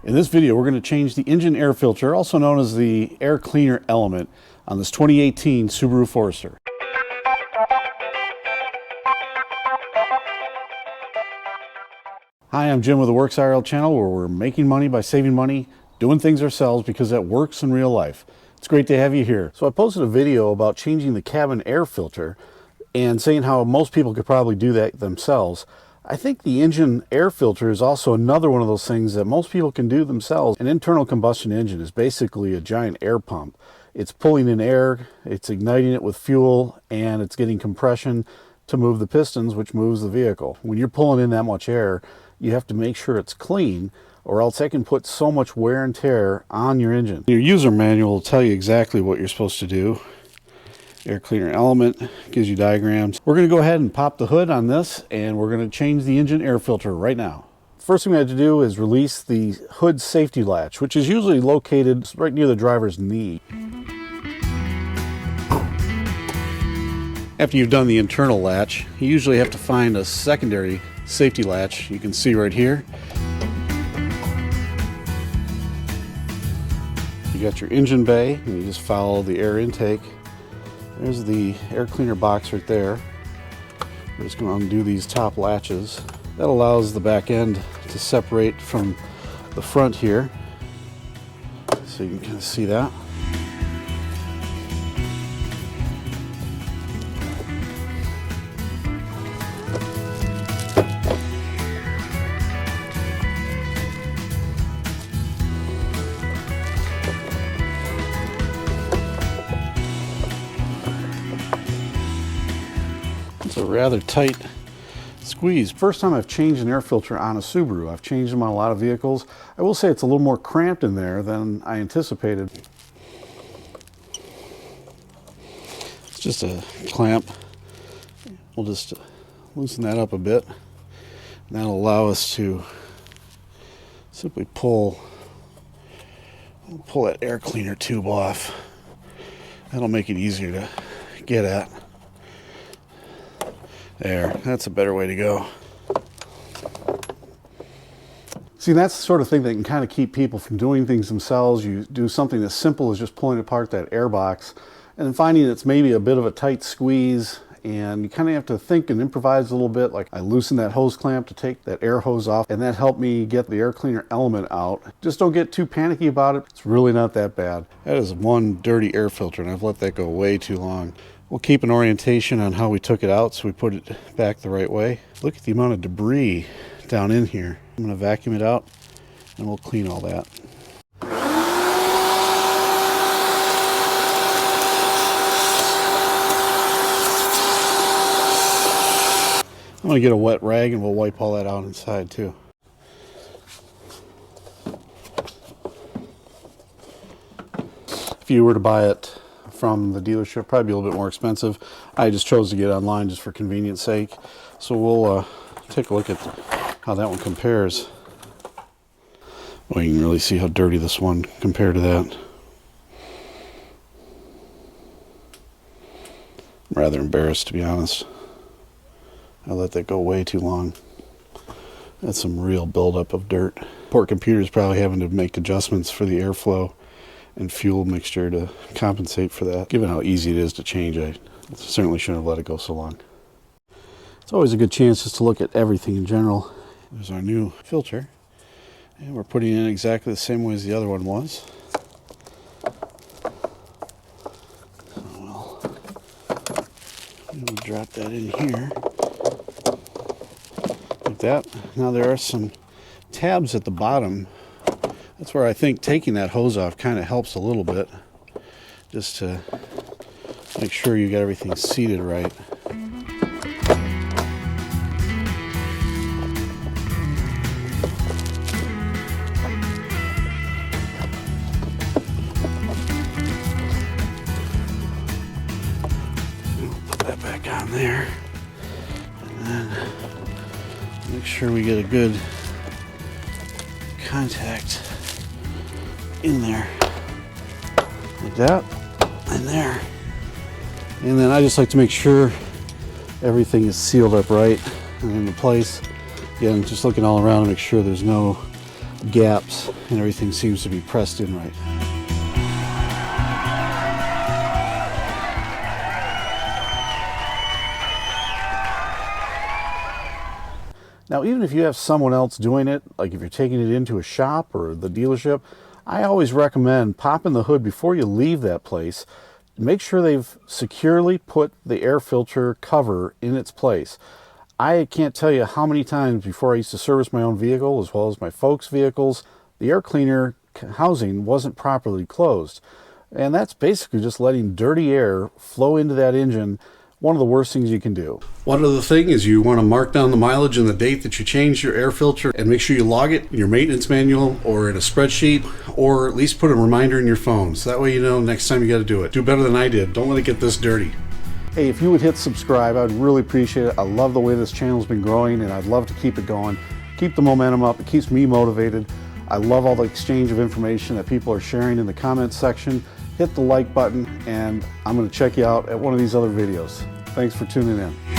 In this video, we're going to change the engine air filter, also known as the air cleaner element, on this 2018 Subaru Forester. Hi, I'm Jim with the Works IRL channel, where we're making money by saving money, doing things ourselves because that works in real life. It's great to have you here. So I posted a video about changing the cabin air filter and saying how most people could probably do that themselves. I think the engine air filter is also another one of those things that most people can do themselves. An internal combustion engine is basically a giant air pump. It's pulling in air, it's igniting it with fuel, and it's getting compression to move the pistons, which moves the vehicle. When you're pulling in that much air, you have to make sure it's clean, or else that can put so much wear and tear on your engine. Your user manual will tell you exactly what you're supposed to do. Air cleaner element gives you diagrams. We're going to go ahead and pop the hood on this, and we're going to change the engine air filter right now. First thing we have to do is release the hood safety latch, which is usually located right near the driver's knee. After you've done the internal latch, you usually have to find a secondary safety latch. You can see right here. You got your engine bay, and you just follow the air intake. There's the air cleaner box right there. We're just going to undo these top latches. That allows the back end to separate from the front here. So you can kind of see that. It's a rather tight squeeze. First time I've changed an air filter on a Subaru. I've changed them on a lot of vehicles. I will say it's a little more cramped in there than I anticipated. It's just a clamp. We'll just loosen that up a bit. And that'll allow us to simply pull that air cleaner tube off. That'll make it easier to get at. There, that's a better way to go. See, that's the sort of thing that can kind of keep people from doing things themselves. You do something as simple as just pulling apart that airbox and then finding it's maybe a bit of a tight squeeze, and you kind of have to think and improvise a little bit. Like, I loosened that hose clamp to take that air hose off, and that helped me get the air cleaner element out. Just don't get too panicky about it. It's really not that bad. That is one dirty air filter, and I've let that go way too long. We'll keep an orientation on how we took it out so we put it back the right way. Look at the amount of debris down in here. I'm going to vacuum it out and we'll clean all that. I'm going to get a wet rag and we'll wipe all that out inside too. If you were to buy it from the dealership, probably be a little bit more expensive. I just chose to get it online just for convenience sake. So we'll take a look at how that one compares. Well, you can really see how dirty this one compared to that. I'm rather embarrassed, to be honest. I let that go way too long. That's some real buildup of dirt. Poor computer's probably having to make adjustments for the airflow and fuel mixture to compensate for that. Given how easy it is to change, I certainly shouldn't have let it go so long. It's always a good chance just to look at everything in general. There's our new filter, and we're putting it in exactly the same way as the other one was. So we'll drop that in here like that. Now there are some tabs at the bottom. That's where I think taking that hose off kind of helps a little bit, just to make sure you got everything seated right. Put that back on there, and then make sure we get a good contact in there, like that, and there. And then I just like to make sure everything is sealed up right and in place. Again, just looking all around to make sure there's no gaps, and everything seems to be pressed in right. Now, even if you have someone else doing it, like if you're taking it into a shop or the dealership, I always recommend popping the hood before you leave that place. Make sure they've securely put the air filter cover in its place. I can't tell you how many times before I used to service my own vehicle as well as my folks' vehicles, the air cleaner housing wasn't properly closed. And that's basically just letting dirty air flow into that engine. One of the worst things you can do. One other thing is you want to mark down the mileage and the date that you changed your air filter and make sure you log it in your maintenance manual or in a spreadsheet, or at least put a reminder in your phone. So that way you know next time you got to do it. Do better than I did. Don't let it get this dirty. Hey, if you would hit subscribe, I'd really appreciate it. I love the way this channel's been growing and I'd love to keep it going. Keep the momentum up. It keeps me motivated. I love all the exchange of information that people are sharing in the comments section. Hit the like button, and I'm going to check you out at one of these other videos. Thanks for tuning in.